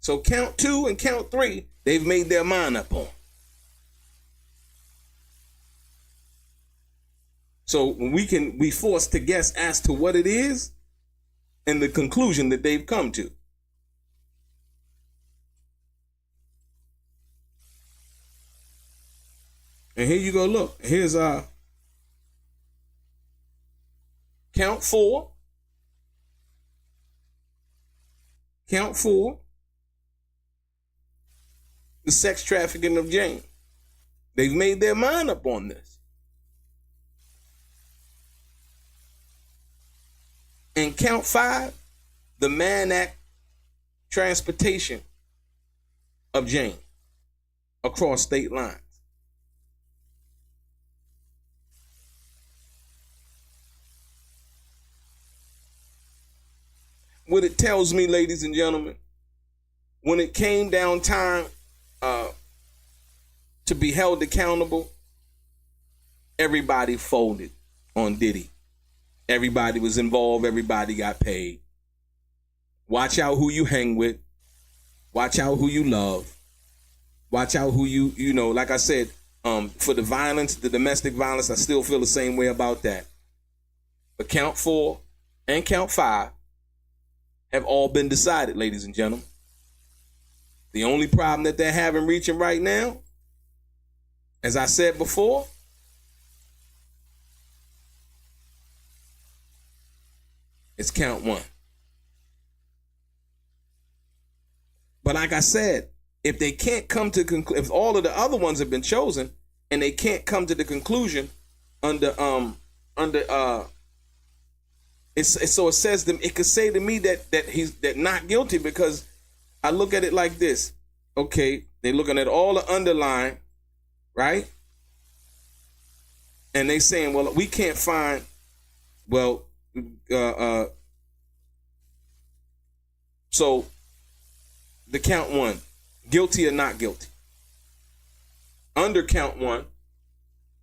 Speaker 1: So count 2 and count 3, they've made their mind up on. So we can be forced to guess as to what it is and the conclusion that they've come to. And here you go, look. Here's count 4. Count 4. The sex trafficking of Jane. They've made their mind up on this. And count 5, the Mann Act transportation of Jane across state lines. What it tells me, ladies and gentlemen, when it came down time to be held accountable, everybody folded on Diddy. Everybody was involved. Everybody got paid. Watch out who you hang with. Watch out who you love. Watch out who you know, like I said, for the violence, the domestic violence, I still feel the same way about that. But count 4 and count 5 have all been decided, ladies and gentlemen. The only problem that they're having reaching right now, as I said before, it's count 1. But like I said, if they can't come to if all of the other ones have been chosen and they can't come to the conclusion so it says them, it could say to me that he's not guilty, because I look at it like this. Okay, they're looking at all the underlying, right? And they saying, well, we can't find, well, so the count 1, guilty or not guilty. Under count 1,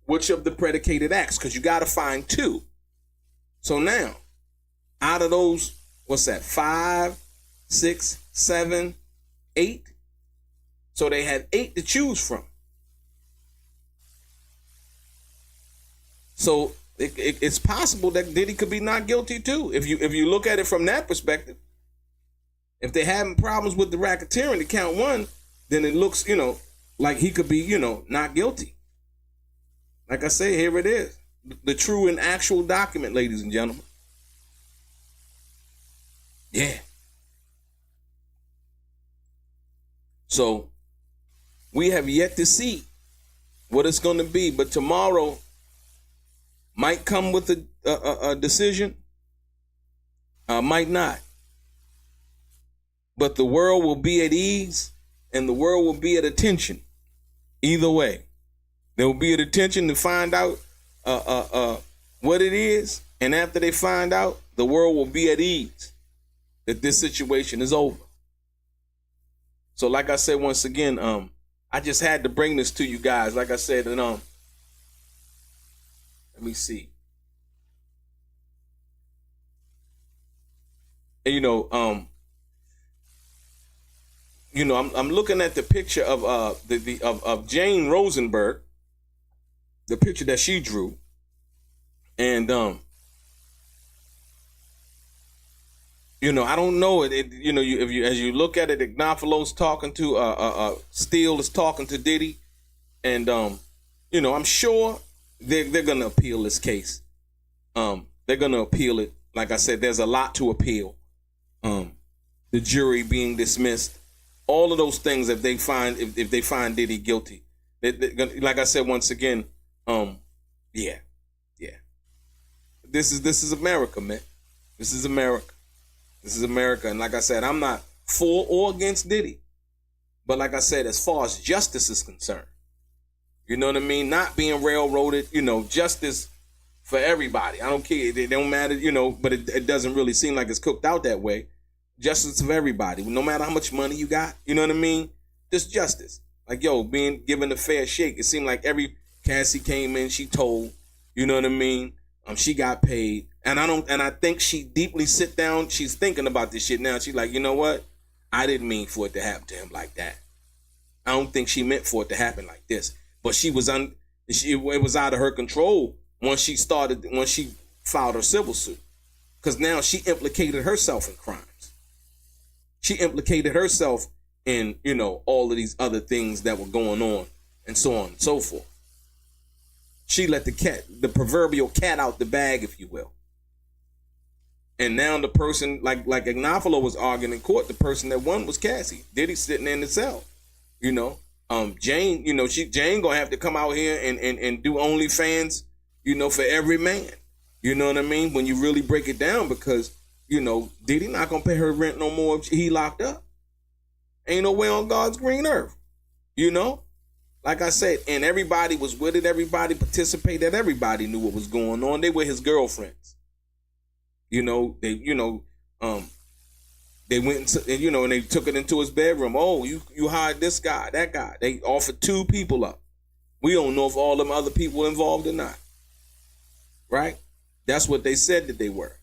Speaker 1: which of the predicated acts? Because you got to find 2. So now, out of those, what's that? 5, 6, 7, 8. So they had 8 to choose from. So it's possible that Diddy could be not guilty too. If you look at it from that perspective, if they're having problems with the racketeering to count 1, then it looks, like he could be, not guilty. Like I say, here it is, the true and actual document, ladies and gentlemen. Yeah. So we have yet to see what it's going to be, but tomorrow might come with a decision, might not. But the world will be at ease and the world will be at attention. Either way, they will be at attention to find out what it is. And after they find out, the world will be at ease that this situation is over. So like I said, once again, I just had to bring this to you guys. Like I said, and let me see. And, I'm looking at the picture of of Jane Rosenberg, the picture that she drew, and I don't know it. As you look at it, Ignafilo's talking to Steele is talking to Diddy, and I'm sure they're gonna appeal this case. They're gonna appeal it. Like I said, there's a lot to appeal. The jury being dismissed. All of those things, if they find Diddy guilty, like I said once again, yeah. this is America, man. This is America. This is America. And like I said, I'm not for or against Diddy. But like I said, as far as justice is concerned, you know what I mean? Not being railroaded, justice for everybody. I don't care. It don't matter, but it doesn't really seem like it's cooked out that way. Justice for everybody. No matter how much money you got, you know what I mean? Just justice. Like, being given a fair shake. It seemed like every Cassie came in, she told, you know what I mean? She got paid. And I think she deeply sit down, she's thinking about this shit now. She's like, you know what? I didn't mean for it to happen to him like that. I don't think she meant for it to happen like this. But it was out of her control once she filed her civil suit. Because now she implicated herself in crimes. She implicated herself in, all of these other things that were going on and so on and so forth. She let the proverbial cat out the bag, if you will. And now the person, like Agnafalo was arguing in court, the person that won was Cassie. Diddy sitting in the cell. Jane, Jane gonna have to come out here and do OnlyFans, for every man. You know what I mean? When you really break it down, because, Diddy not gonna pay her rent no more if he locked up. Ain't no way on God's green earth. Like I said, and everybody was with it. Everybody participated. Everybody knew what was going on. They were his girlfriends. They went and, and they took it into his bedroom. Oh, you hired this guy, that guy. They offered 2 people up. We don't know if all them other people were involved or not. Right? That's what they said that they were.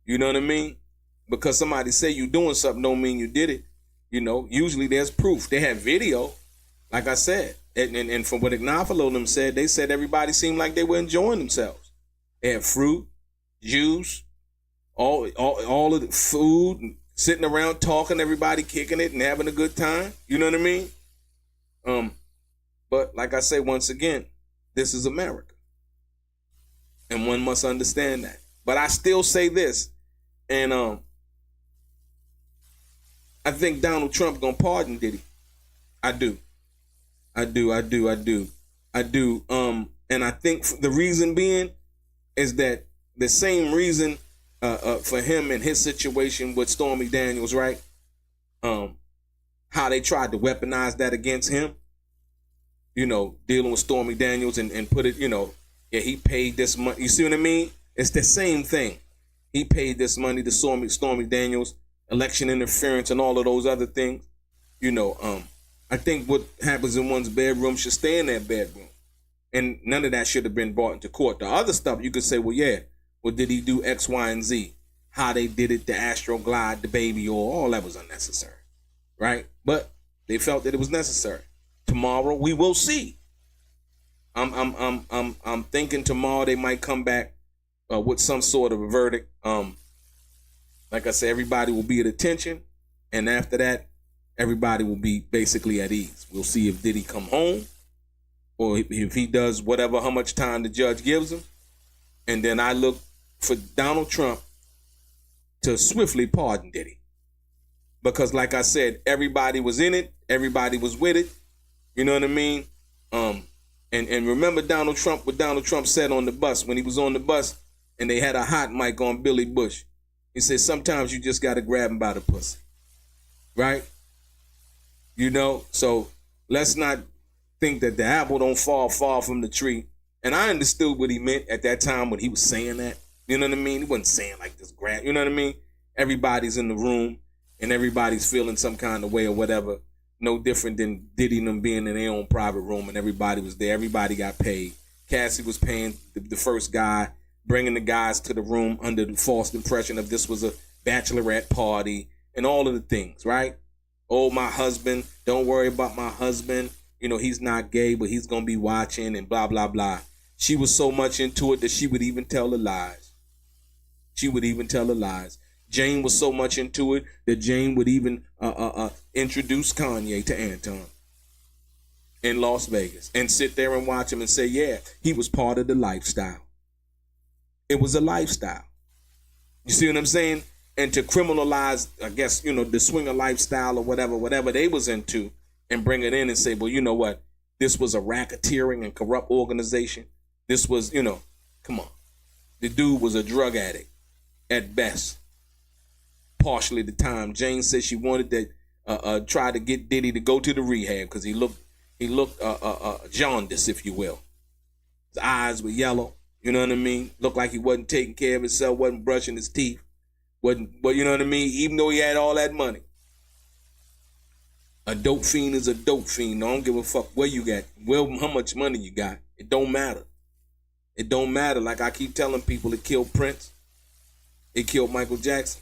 Speaker 1: You know what I mean? Because somebody say you doing something don't mean you did it. Usually there's proof. They had video, like I said. And from what Agnafalo them said, they said everybody seemed like they were enjoying themselves. They had fruit, juice, all of the food, sitting around talking, everybody kicking it and having a good time. You know what I mean? But like I say, once again, this is America. And one must understand that. But I still say this, and I think Donald Trump gonna pardon Diddy. I do. And I think the reason being is that the same reason for him and his situation with Stormy Daniels, right? How they tried to weaponize that against him, dealing with Stormy Daniels and put it, he paid this money. You see what I mean? It's the same thing. He paid this money to Stormy Daniels, election interference and all of those other things. I think what happens in one's bedroom should stay in that bedroom. And none of that should have been brought into court. The other stuff, you could say, well, did he do X, Y, and Z? How they did it, the Astroglide, the baby oil, all that was unnecessary, right? But they felt that it was necessary. Tomorrow we will see. I'm thinking tomorrow they might come back with some sort of a verdict. Like I said, everybody will be at attention, and after that, everybody will be basically at ease. We'll see if Diddy come home, or if he does whatever, how much time the judge gives him. And then I look for Donald Trump to swiftly pardon Diddy. Because like I said, everybody was in it. Everybody was with it. You know what I mean? And remember what Donald Trump said on the bus, when he was on the bus and they had a hot mic on Billy Bush. He said, sometimes you just got to grab him by the pussy. Right? So let's not think that the apple don't fall far from the tree. And I understood what he meant at that time when he was saying that. You know what I mean? He wasn't saying like this grab. You know what I mean? Everybody's in the room and everybody's feeling some kind of way or whatever. No different than Diddy and them being in their own private room and everybody was there. Everybody got paid. Cassie was paying the first guy, bringing the guys to the room under the false impression of this was a bachelorette party and all of the things, right? Oh, my husband, don't worry about my husband. He's not gay, but he's going to be watching and blah, blah, blah. She was so much into it that she would even tell the lies. Jane was so much into it that Jane would even introduce Kanye to Anton in Las Vegas and sit there and watch him and say, yeah, he was part of the lifestyle. It was a lifestyle. You see what I'm saying? And to criminalize, I guess, the swinger lifestyle or whatever they was into and bring it in and say, well, you know what? This was a racketeering and corrupt organization. This was, come on. The dude was a drug addict at best. Partially the time. Jane said she wanted that, try to get Diddy to go to the rehab because he looked jaundiced, if you will. His eyes were yellow. You know what I mean? Looked like he wasn't taking care of himself, wasn't brushing his teeth, but you know what I mean? Even though he had all that money. A dope fiend is a dope fiend. I don't give a fuck where you got, how much money you got. It don't matter. It don't matter. Like I keep telling people, it killed Prince. It killed Michael Jackson.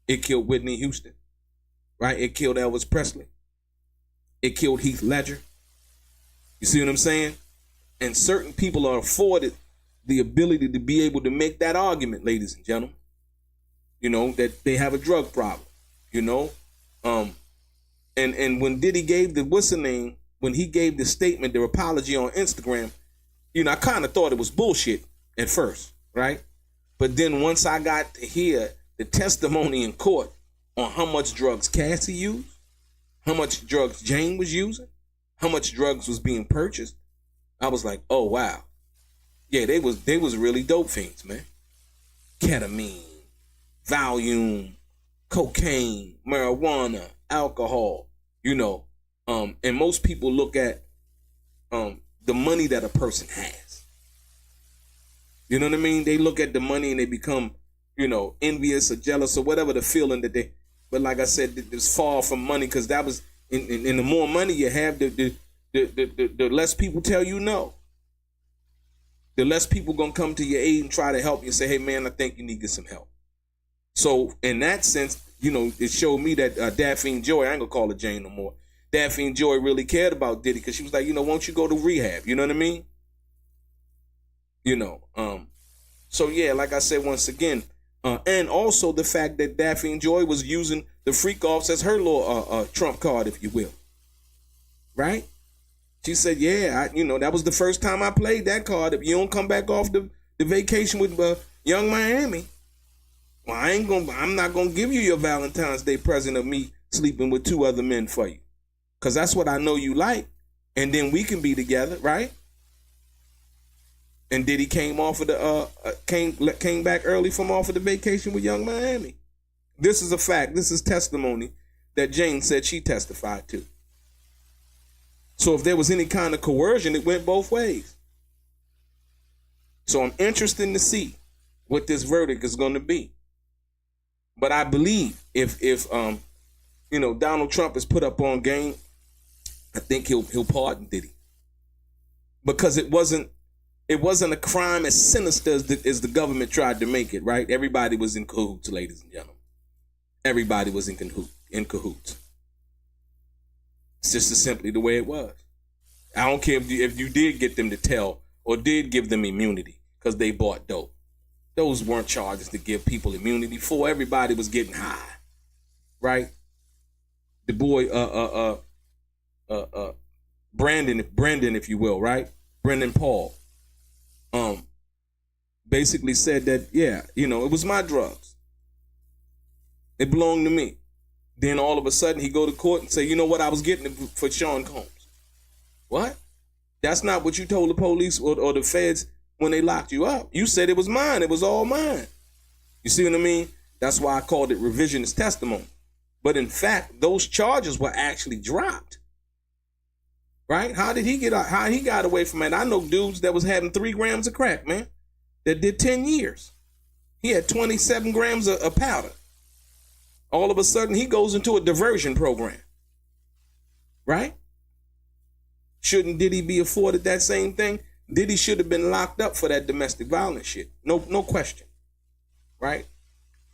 Speaker 1: It killed Whitney Houston. Right? It killed Elvis Presley. It killed Heath Ledger. You see what I'm saying? And certain people are afforded the ability to be able to make that argument, ladies and gentlemen. You know, that they have a drug problem. You know? And when Diddy gave when he gave the statement, the apology on Instagram, you know, I kind of thought it was bullshit at first, right? But then once I got to hear the testimony in court on how much drugs Cassie used, how much drugs Jane was using, how much drugs was being purchased, I was like, oh wow. Yeah, they was really dope fiends, man. Ketamine, Valium, cocaine, marijuana, alcohol, you know. And most people look at the money that a person has. You know what I mean? They look at the money and they become, you know, envious or jealous or whatever the feeling that they. But like I said, it's far from money, because that was, and the more money you have, the less people tell you no. The less people gonna come to your aid and try to help you and say, hey man, I think you need to get some help. So in that sense, you know, it showed me that Daphne Joy, I ain't gonna call her Jane no more. Daphne Joy really cared about Diddy, because she was like, you know, won't you go to rehab? You know what I mean? You know, so yeah, like I said, once again, and also the fact that Daphne Joy was using the freak offs as her little trump card, if you will. Right? She said, yeah, you know, that was the first time I played that card. If you don't come back off the vacation with Young Miami, well, I'm not gonna give you your Valentine's Day present of me sleeping with 2 other men for you. Cause that's what I know you like. And then we can be together, right? And Diddy came off of the came back early from off of the vacation with Young Miami. This is a fact. This is testimony that Jane said she testified to. So if there was any kind of coercion, it went both ways. So I'm interested to see what this verdict is going to be. But I believe if you know, Donald Trump is put up on game, I think he'll pardon Diddy, because it wasn't a crime as sinister as the government tried to make it. Right? Everybody was in cahoots, ladies and gentlemen. Everybody was in cahoots. It's just simply the way it was. I don't care if you did get them to tell or did give them immunity because they bought dope. Those weren't charges to give people immunity for. Everybody was getting high, right? The boy, Brandon, if you will, right? Brendan Paul, basically said that, yeah, you know, it was my drugs. It belonged to me. Then all of a sudden he go to court and say, you know what, I was getting it for Sean Combs. What? That's not what you told the police or the feds when they locked you up. You said it was mine. It was all mine. You see what I mean? That's why I called it revisionist testimony. But in fact, those charges were actually dropped. Right? How did he get out? How he got away from it? I know dudes that was having 3 grams of crack, man, that did 10 years. He had 27 grams of powder. All of a sudden, he goes into a diversion program. Right? Shouldn't Diddy be afforded that same thing? Diddy should have been locked up for that domestic violence shit. No question. Right?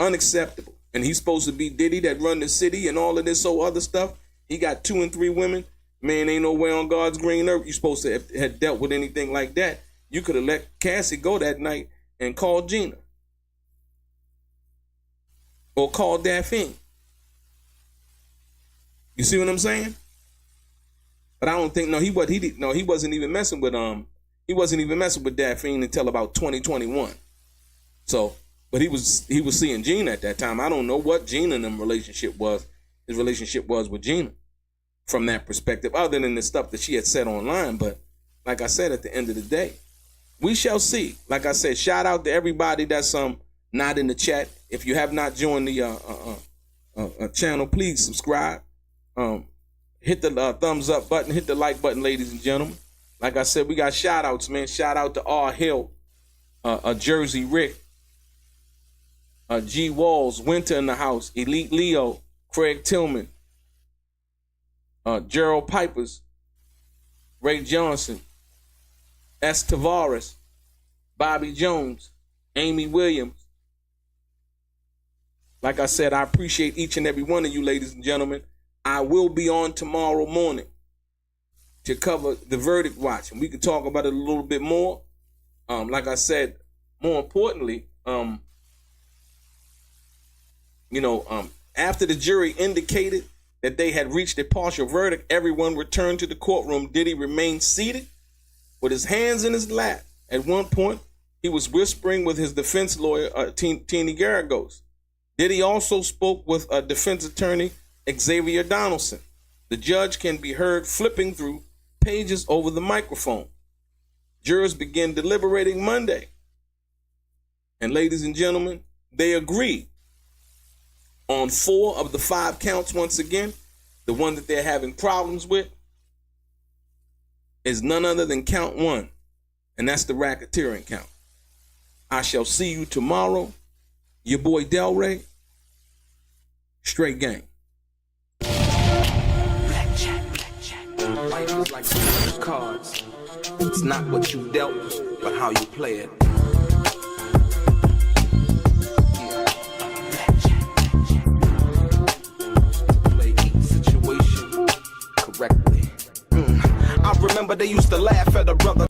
Speaker 1: Unacceptable. And he's supposed to be Diddy that run the city and all of this other stuff. He got 2 and 3 women. Man, ain't no way on God's green earth you supposed to have dealt with anything like that. You could have let Cassie go that night and called Gina. Or called Daphne. You see what I'm saying? But I don't think he wasn't even messing with Daphne until about 2021. So, but he was seeing Gina at that time. I don't know what Gina and his relationship was with Gina from that perspective, other than the stuff that she had said online. But like I said, at the end of the day, we shall see. Like I said, shout out to everybody that's not in the chat. If you have not joined the channel, please subscribe. Hit the thumbs up button, hit the like button, ladies and gentlemen. Like I said, we got shout outs, man. Shout out to R. Hill, Jersey Rick, G. Walls, Winter in the house, Elite Leo, Craig Tillman, Gerald Pipers, Ray Johnson, S. Tavares, Bobby Jones, Amy Williams. Like I said, I appreciate each and every one of you, ladies and gentlemen. I will be on tomorrow morning to cover the verdict watch, and we can talk about it a little bit more. Like I said, more importantly, after the jury indicated that they had reached a partial verdict, everyone returned to the courtroom. Diddy remained seated with his hands in his lap. At one point, he was whispering with his defense lawyer, Teeny Garagos. Diddy also spoke with a defense attorney, Xavier Donaldson. The judge can be heard flipping through pages over the microphone. Jurors began deliberating Monday. And ladies and gentlemen, they agreed on 4 of the 5 counts. Once again, the one that they're having problems with is none other than count 1, and that's the racketeering count. I shall see you tomorrow. Your boy DELRAY, straight gang.
Speaker 2: Life is like some cards. It's not what you dealt, but how you play it. Play each situation correctly. I remember they used to laugh at a brother